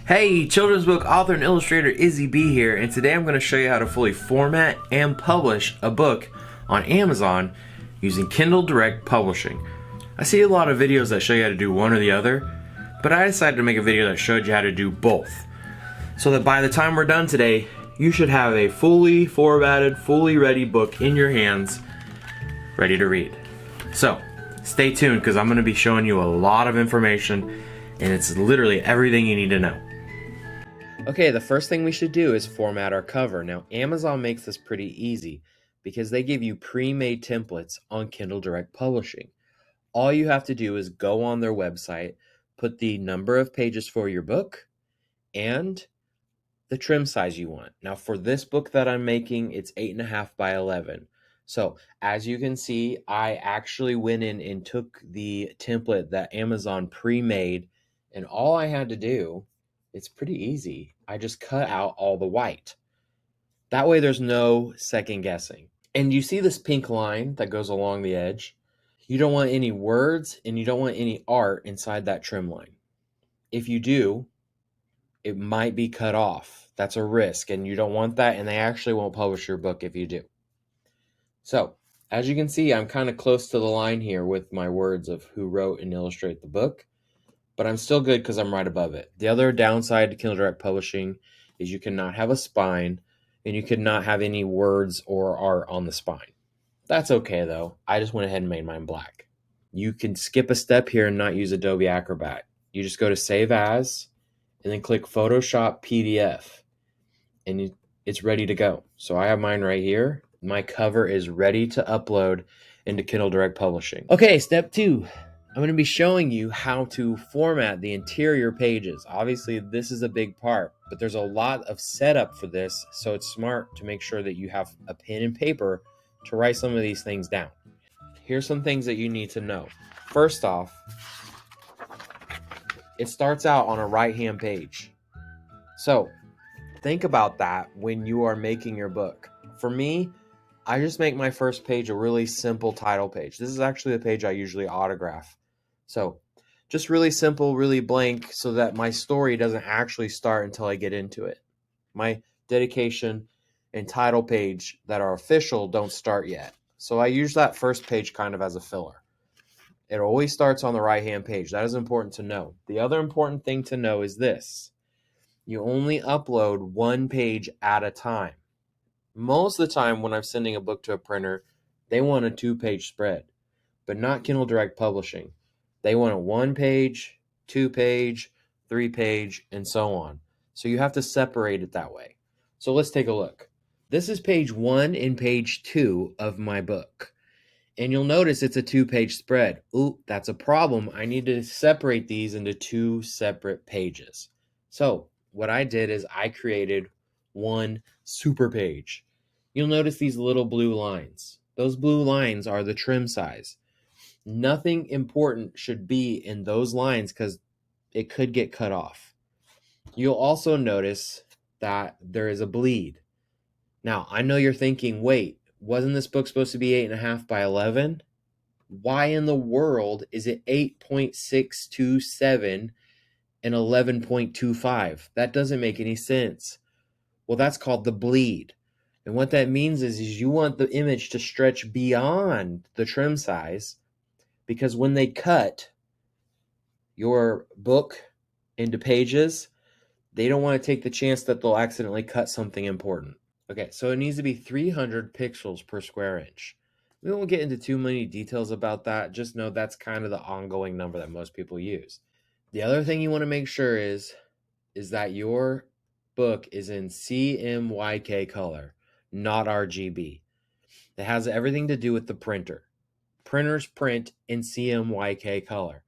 Hey, children's book author and illustrator Izzy B here, and today I'm going to show you how to fully format and publish a book on Amazon using Kindle Direct Publishing. I see a lot of videos that show you how to do one or the other, but I decided to make a video that showed you how to do both. So that by the time we're done today, you should have a fully formatted, fully ready book in your hands, ready to read. So, stay tuned because I'm going to be showing you a lot of information, and it's literally everything you need to know. Okay, the first thing we should do is format our cover. Now, Amazon makes this pretty easy because they give you pre-made templates on Kindle Direct Publishing. All you have to do is go on their website, put the number of pages for your book, and the trim size you want. Now, for this book that I'm making, it's 8.5 by 11. So, as you can see, I actually went in and took the template that Amazon pre-made, and all I had to do, it's pretty easy. I just cut out all the white. That way there's no second guessing. And you see this pink line that goes along the edge? You don't want any words and you don't want any art inside that trim line. If you do, it might be cut off. That's a risk, and you don't want that, and they actually won't publish your book if you do. So, as you can see, I'm kind of close to the line here with my words of who wrote and illustrated the book, but I'm still good because I'm right above it. The other downside to Kindle Direct Publishing is you cannot have a spine, and you cannot have any words or art on the spine. That's okay, though. I just went ahead and made mine black. You can skip a step here and not use Adobe Acrobat. You just go to Save As, and then click Photoshop PDF, and it's ready to go. So I have mine right here. My cover is ready to upload into Kindle Direct Publishing. Okay, step 2. I'm going to be showing you how to format the interior pages. Obviously, this is a big part, but there's a lot of setup for this, so it's smart to make sure that you have a pen and paper to write some of these things down. Here's some things that you need to know. First off, it starts out on a right-hand page. So, think about that when you are making your book. For me, I just make my first page a really simple title page. This is actually the page I usually autograph. So just really simple, really blank, so that my story doesn't actually start until I get into it. My dedication and title page that are official don't start yet. So I use that first page kind of as a filler. It always starts on the right-hand page. That is important to know. The other important thing to know is this. You only upload one page at a time. Most of the time when I'm sending a book to a printer, they want a 2-page spread, but not Kindle Direct Publishing. They want a 1-page, 2-page, 3-page, and so on. So you have to separate it that way. So let's take a look. This is page 1 and page 2 of my book. And you'll notice it's a 2-page spread. Ooh, that's a problem. I need to separate these into 2 separate pages. So what I did is I created one super page. You'll notice these little blue lines. Those blue lines are the trim size. Nothing important should be in those lines because it could get cut off. You'll also notice that there is a bleed. Now, I know you're thinking, wait, wasn't this book supposed to be 8.5 by 11? Why in the world is it 8.627 and 11.25? That doesn't make any sense. Well, that's called the bleed. And what that means is you want the image to stretch beyond the trim size, because when they cut your book into pages, they don't want to take the chance that they'll accidentally cut something important. Okay, so it needs to be 300 pixels per square inch. We won't get into too many details about that. Just know that's kind of the ongoing number that most people use. The other thing you want to make sure is that your book is in CMYK color, not RGB. It has everything to do with the printer. Printers print in CMYK color.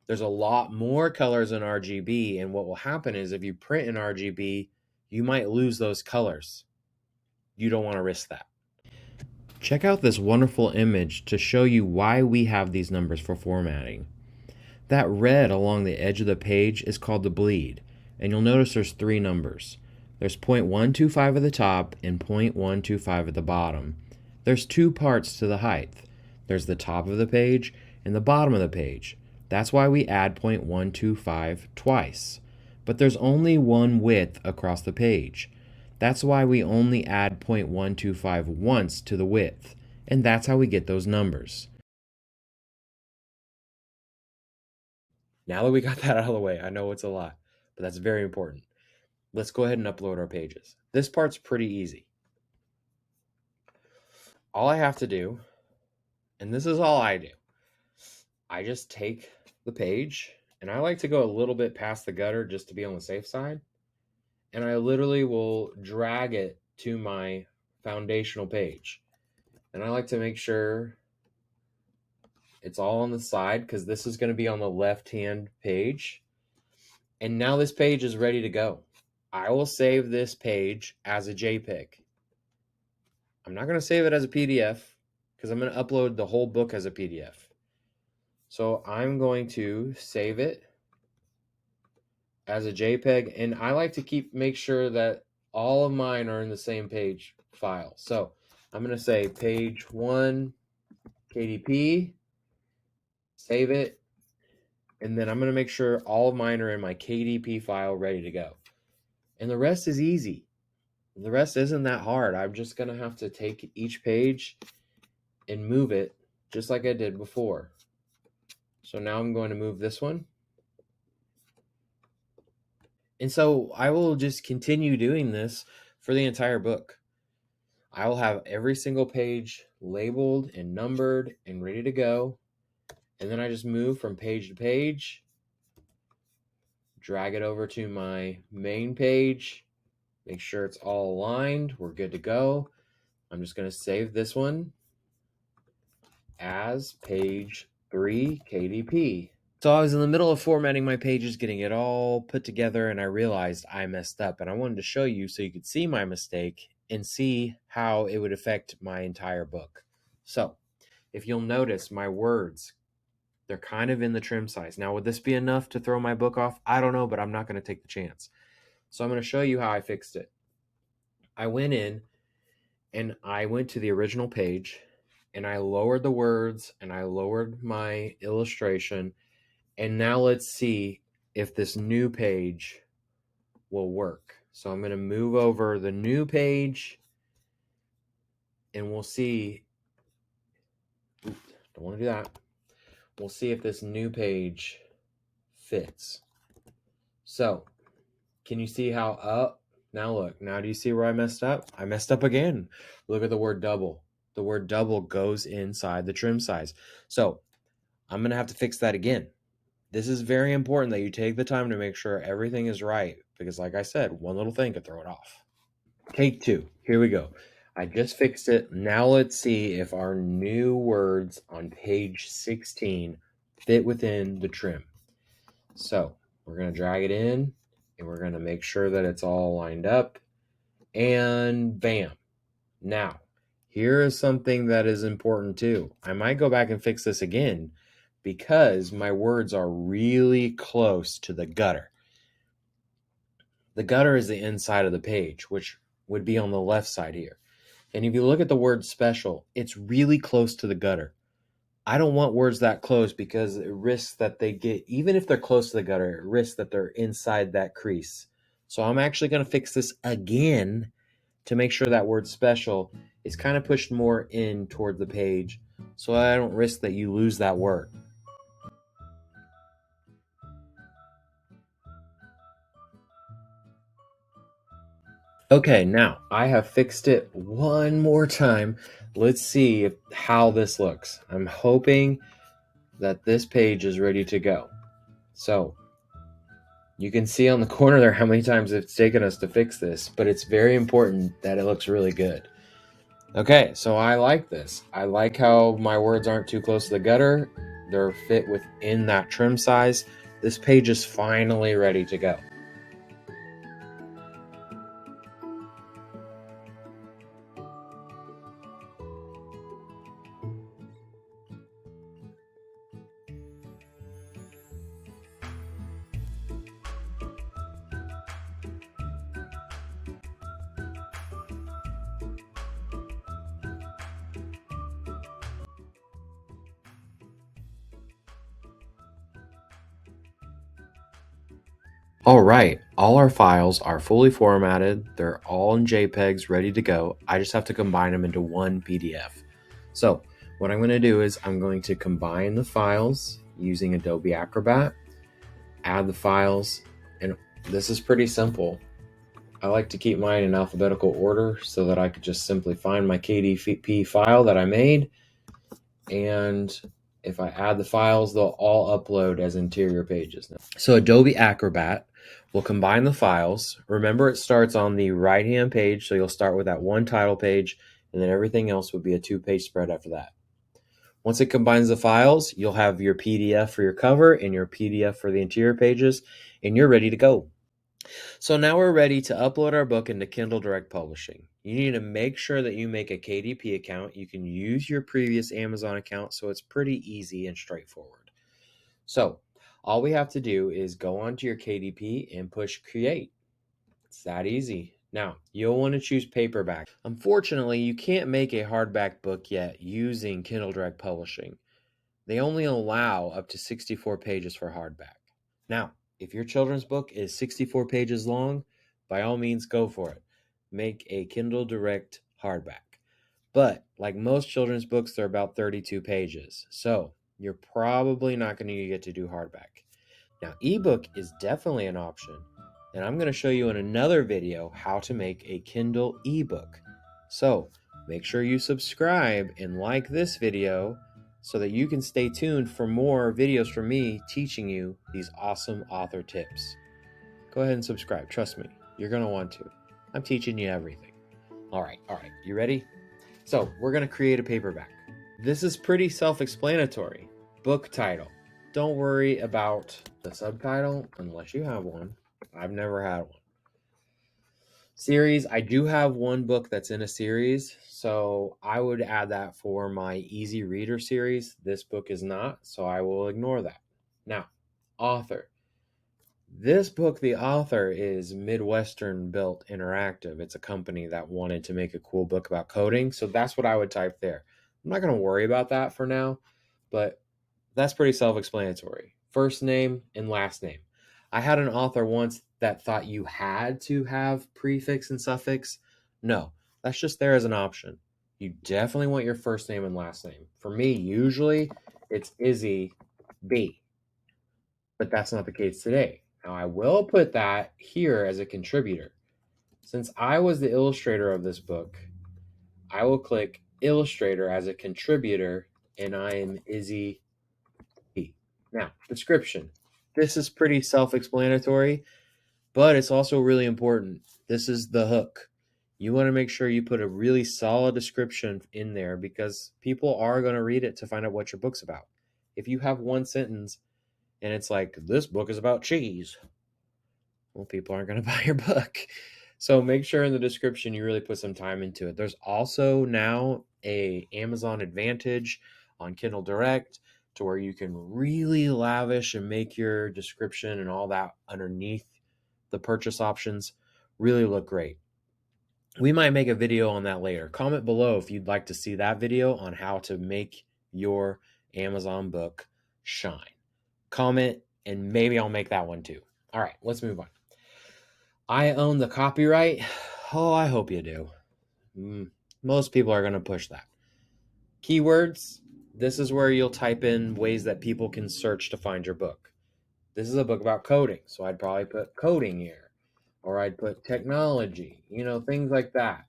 There's a lot more colors in RGB, and what will happen is if you print in RGB, you might lose those colors. You don't want to risk that. Check out this wonderful image to show you why we have these numbers for formatting. That red along the edge of the page is called the bleed, and you'll notice there's 3 numbers. There's 0.125 at the top and 0.125 at the bottom. There's 2 parts to the height. There's the top of the page and the bottom of the page. That's why we add 0.125 twice. but there's only one width across the page. That's why we only add 0.125 once to the width, and that's how we get those numbers. Now that we got that out of the way, I know it's a lot, but that's very important. Let's go ahead and upload our pages. This part's pretty easy. All I have to do, and this is all I do, I just take the page, and I like to go a little bit past the gutter just to be on the safe side, and I literally will drag it to my foundational page. And I like to make sure it's all on the side because this is going to be on the left-hand page. And now this page is ready to go. I will save this page as a JPEG. I'm not going to save it as a PDF because I'm going to upload the whole book as a PDF. So I'm going to save it as a JPEG, and I like to make sure that all of mine are in the same page file. So I'm going to say page 1 KDP, save it, and then I'm going to make sure all of mine are in my KDP file ready to go. And the rest is easy. The rest isn't that hard. I'm just going to have to take each page and move it just like I did before. So now I'm going to move this one. And so I will just continue doing this for the entire book. I will have every single page labeled and numbered and ready to go. And then I just move from page to page, drag it over to my main page, make sure it's all aligned. We're good to go. I'm just going to save this one as page 3 KDP. So I was in the middle of formatting my pages, getting it all put together, and I realized I messed up. And I wanted to show you so you could see my mistake and see how it would affect my entire book. So if you'll notice, my words, they're kind of in the trim size. Now, would this be enough to throw my book off? I don't know, but I'm not going to take the chance. So I'm going to show you how I fixed it. I went in and I went to the original page and I lowered the words and I lowered my illustration. And now let's see if this new page will work. So I'm going to move over the new page and we'll see. Oops, don't want to do that. We'll see if this new page fits. So can you see how now look, now do you see where I messed up? I messed up again. Look at the word double. The word double goes inside the trim size. So I'm going to have to fix that again. This is very important that you take the time to make sure everything is right because like I said, one little thing could throw it off. Take 2. Here we go. I just fixed it. Now let's see if our new words on page 16 fit within the trim. So we're going to drag it in and we're going to make sure that it's all lined up and bam. Now, here is something that is important too. I might go back and fix this again because my words are really close to the gutter. The gutter is the inside of the page, which would be on the left side here. And if you look at the word special, it's really close to the gutter. I don't want words that close because it risks that they get, even if they're close to the gutter, it risks that they're inside that crease. So I'm actually going to fix this again to make sure that word special is kind of pushed more in toward the page so I don't risk that you lose that word. Okay, now I have fixed it one more time. Let's see how this looks. I'm hoping that this page is ready to go. So you can see on the corner there how many times it's taken us to fix this, but it's very important that it looks really good. Okay, so I like this. I like how my words aren't too close to the gutter. They're fit within that trim size. This page is finally ready to go. All right, all our files are fully formatted. They're all in JPEGs ready to go. I just have to combine them into one PDF. So what I'm going to do is I'm going to combine the files using Adobe Acrobat, add the files, and this is pretty simple. I like to keep mine in alphabetical order so that I could just simply find my KDP file that I made, and if I add the files, they'll all upload as interior pages. So Adobe Acrobat will combine the files. Remember, it starts on the right-hand page, so you'll start with that one title page, and then everything else would be a two-page spread after that. Once it combines the files, you'll have your PDF for your cover and your PDF for the interior pages, and you're ready to go. So now we're ready to upload our book into Kindle Direct Publishing. You need to make sure that you make a KDP account. You can use your previous Amazon account, so it's pretty easy and straightforward. So all we have to do is go onto your KDP and push create. It's that easy. Now, you'll want to choose paperback. Unfortunately, you can't make a hardback book yet using Kindle Direct Publishing. They only allow up to 64 pages for hardback. Now, if your children's book is 64 pages long, by all means go for it. Make a Kindle Direct hardback. But like most children's books, they're about 32 pages. So you're probably not going to get to do hardback. Now, ebook is definitely an option. And I'm going to show you in another video how to make a Kindle ebook. So make sure you subscribe and like this video so that you can stay tuned for more videos from me teaching you these awesome author tips. Go ahead and subscribe. Trust me, you're going to want to. I'm teaching you everything. All right. You ready? So we're going to create a paperback. This is pretty self-explanatory. Book title. Don't worry about the subtitle unless you have one. I've never had one. Series, I do have one book that's in a series, so I would add that for my easy reader series. This book is not, so I will ignore that. Now, author. This book, the author is Midwestern Built Interactive. It's a company that wanted to make a cool book about coding, so that's what I would type there. I'm not going to worry about that for now, but that's pretty self-explanatory. First name and last name. I had an author once that thought you had to have prefix and suffix. No, that's just there as an option. You definitely want your first name and last name. For me, usually it's Izzy B, but that's not the case today. Now, I will put that here as a contributor. Since I was the illustrator of this book, I will click Illustrator as a contributor, and I am Izzy B. Now, description. This is pretty self-explanatory, but it's also really important. This is the hook. You want to make sure you put a really solid description in there because people are going to read it to find out what your book's about. If you have one sentence and it's like, this book is about cheese, well, people aren't going to buy your book. So make sure in the description you really put some time into it. There's also now a Amazon Advantage on Kindle Direct to where you can really lavish and make your description and all that underneath the purchase options really look great. We might make a video on that later. Comment below if you'd like to see that video on how to make your Amazon book shine. Comment and maybe I'll make that one too. All right, let's move on. I own the copyright. Oh, I hope you do. Most people are going to push that. Keywords. This is where you'll type in ways that people can search to find your book. This is a book about coding, so I'd probably put coding here. Or I'd put technology, things like that.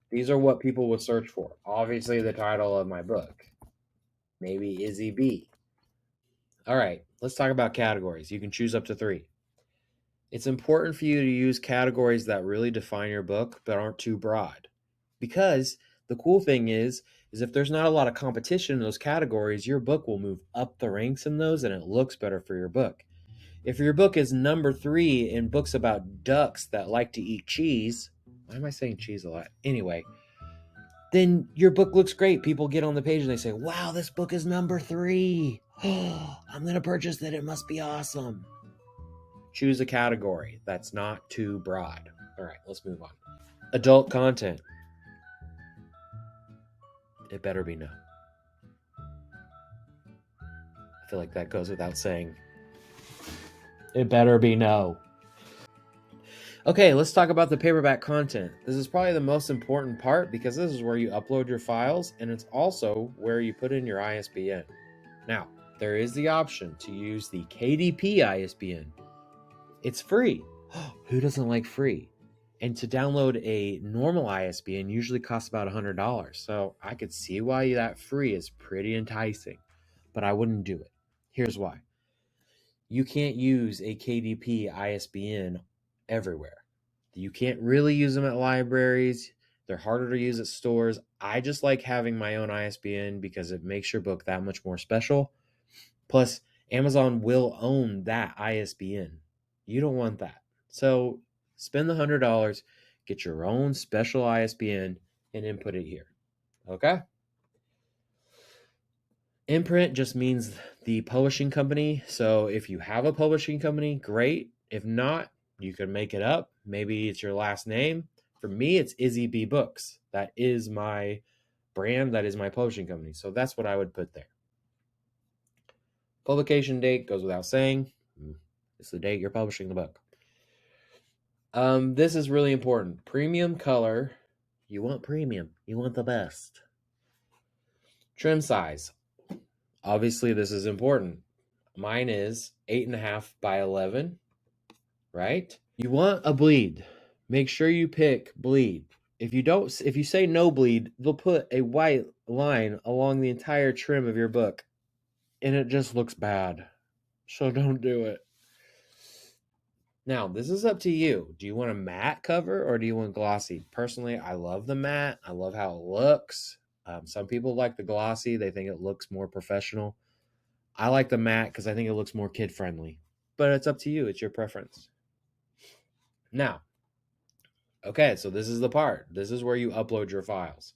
These are what people would search for. Obviously, the title of my book. Maybe Izzy B. All right, let's talk about categories. You can choose up to 3. It's important for you to use categories that really define your book but aren't too broad. Because the cool thing is if there's not a lot of competition in those categories, your book will move up the ranks in those and it looks better for your book. If your book is number 3 in books about ducks that like to eat cheese, why am I saying cheese a lot? Anyway, then your book looks great. People get on the page and they say, wow, this book is number 3. Oh, I'm going to purchase it. It must be awesome. Choose a category that's not too broad. All right, let's move on. Adult content. It better be no. I feel like that goes without saying. It better be no. Okay, let's talk about the paperback content. This is probably the most important part because this is where you upload your files and it's also where you put in your ISBN. Now, there is the option to use the KDP ISBN. It's free. Who doesn't like free? And to download a normal ISBN usually costs about $100. So I could see why that free is pretty enticing, but I wouldn't do it. Here's why. You can't use a KDP ISBN everywhere. You can't really use them at libraries. They're harder to use at stores. I just like having my own ISBN because it makes your book that much more special. Plus, Amazon will own that ISBN. You don't want that. So spend the $100, get your own special ISBN, and input it here. Okay? Imprint just means the publishing company. So if you have a publishing company, great. If not, you can make it up. Maybe it's your last name. For me, it's Izzy B Books. That is my brand. That is my publishing company. So that's what I would put there. Publication date goes without saying. It's the date you're publishing the book. This is really important. Premium color. You want premium. You want the best. Trim size. Obviously, this is important. Mine is 8.5 by 11, right? You want a bleed. Make sure you pick bleed. If you say no bleed, they'll put a white line along the entire trim of your book, and it just looks bad. So don't do it. Now, this is up to you. Do you want a matte cover or do you want glossy? Personally, I love the matte. I love how it looks. Some people like the glossy. They think it looks more professional. I like the matte because I think it looks more kid-friendly. But it's up to you. It's your preference. Now, okay, so this is the part. This is where you upload your files.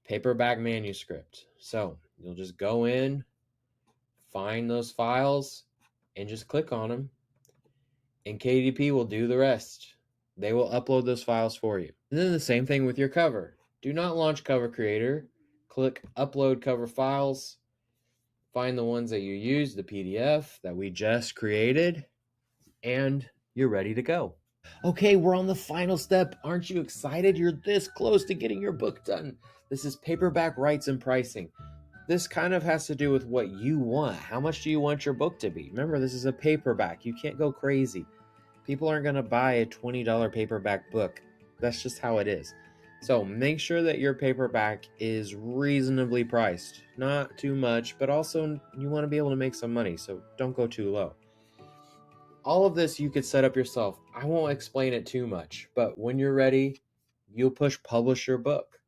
Paperback manuscript. So you'll just go in, find those files, and just click on them. And KDP will do the rest. They will upload those files for you. And then the same thing with your cover. Do not launch Cover Creator. Click Upload Cover Files. Find the ones that you use, the PDF that we just created, and you're ready to go. Okay, we're on the final step. Aren't you excited? You're this close to getting your book done. This is paperback rights and pricing. This kind of has to do with what you want. How much do you want your book to be? Remember, this is a paperback. You can't go crazy. People aren't going to buy a $20 paperback book. That's just how it is. So make sure that your paperback is reasonably priced. Not too much, but also you want to be able to make some money, so don't go too low. All of this you could set up yourself. I won't explain it too much, but when you're ready, you'll push publish your book.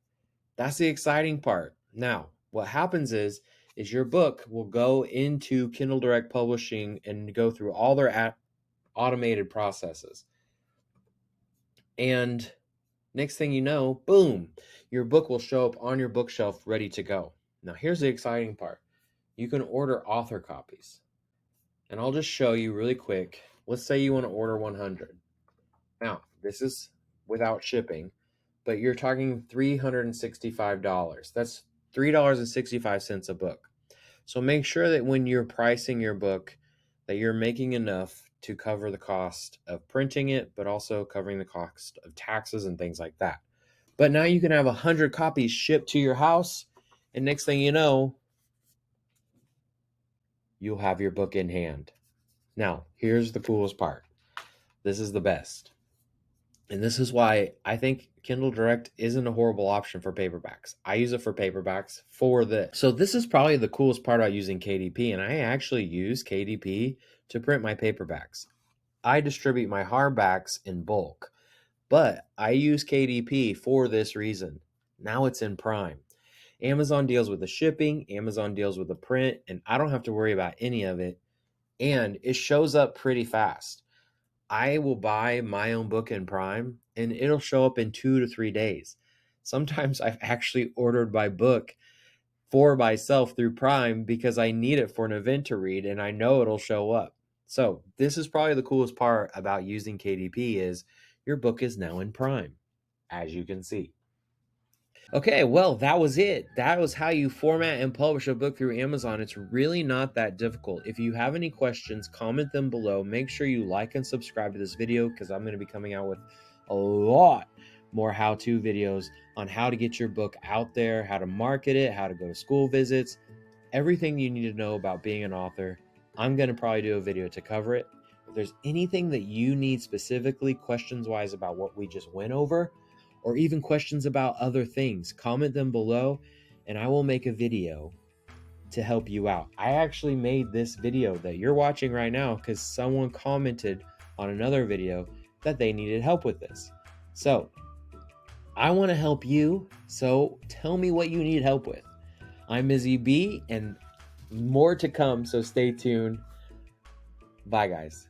That's the exciting part. Now, what happens is your book will go into Kindle Direct Publishing and go through all their automated processes. And next thing you know, boom, your book will show up on your bookshelf ready to go. Now, here's the exciting part. You can order author copies. And I'll just show you really quick. Let's say you want to order 100. Now, this is without shipping, but you're talking $365. That's $3.65 a book. So make sure that when you're pricing your book, that you're making enough to cover the cost of printing it, but also covering the cost of taxes and things like that. But now you can have 100 copies shipped to your house, and next thing you know, you'll have your book in hand. Now, here's the coolest part. This is the best. And this is why I think Kindle Direct isn't a horrible option for paperbacks. I use it for paperbacks for this. So this is probably the coolest part about using KDP, and I actually use KDP to print my paperbacks. I distribute my hardbacks in bulk, but I use KDP for this reason. Now it's in Prime. Amazon deals with the shipping, Amazon deals with the print, and I don't have to worry about any of it. And it shows up pretty fast. I will buy my own book in Prime and it'll show up in 2 to 3 days. Sometimes I've actually ordered my book for myself through Prime because I need it for an event to read and I know it'll show up. So this is probably the coolest part about using KDP is your book is now in Prime, as you can see. Okay, well, that was it. That was how you format and publish a book through Amazon. It's really not that difficult. If you have any questions, comment them below. Make sure you like and subscribe to this video because I'm going to be coming out with a lot more how-to videos on how to get your book out there, how to market it, how to go to school visits, everything you need to know about being an author. I'm going to probably do a video to cover it. If there's anything that you need specifically questions-wise about what we just went over, or even questions about other things, comment them below and I will make a video to help you out. I actually made this video that you're watching right now because someone commented on another video that they needed help with this. So I want to help you, so tell me what you need help with. I'm Izzy B, and more to come, so stay tuned. Bye, guys.